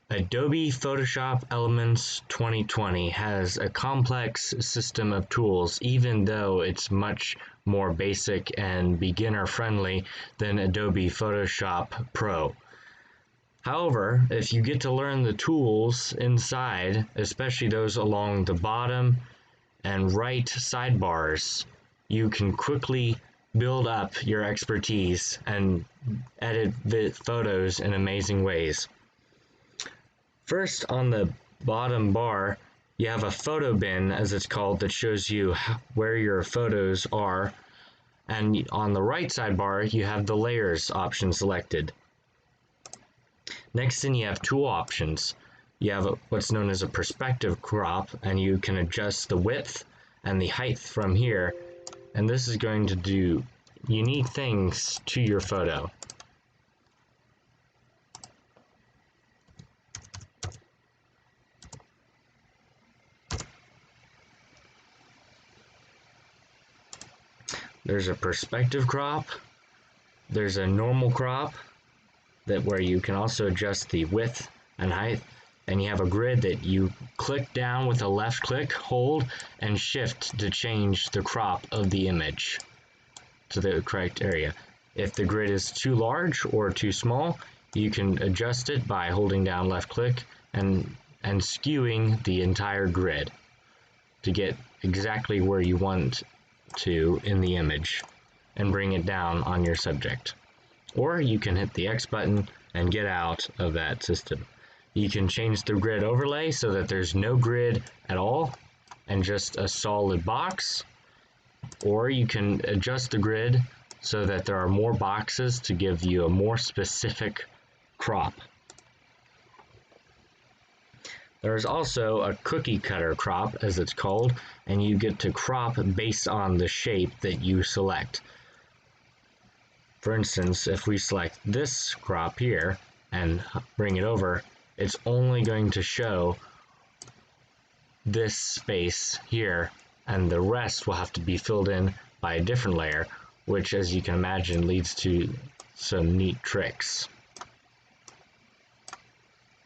Adobe Photoshop Elements 2020 has a complex system of tools, even though it's much more basic and beginner-friendly than Adobe Photoshop Pro. However, if you get to learn the tools inside, especially those along the bottom and right sidebars, you can quickly build up your expertise and edit photos in amazing ways. First, on the bottom bar, you have a photo bin, as it's called, that shows you where your photos are. And on the right sidebar, you have the layers option selected. Next, then you have tool options. You have what's known as a perspective crop, and you can adjust the width and the height from here. And this is going to do unique things to your photo. There's a perspective crop, there's a normal crop where you can also adjust the width and height, and you have a grid that you click down with a left click, hold, and shift to change the crop of the image to the correct area. If the grid is too large or too small, you can adjust it by holding down left click and skewing the entire grid to get exactly where you want to in the image and bring it down on your subject. Or you can hit the X button and get out of that system. You can change the grid overlay so that there's no grid at all and just a solid box, or you can adjust the grid so that there are more boxes to give you a more specific crop. There's also a cookie cutter crop, as it's called, and you get to crop based on the shape that you select. For instance, if we select this crop here and bring it over, it's only going to show this space here, and the rest will have to be filled in by a different layer, which, as you can imagine, leads to some neat tricks.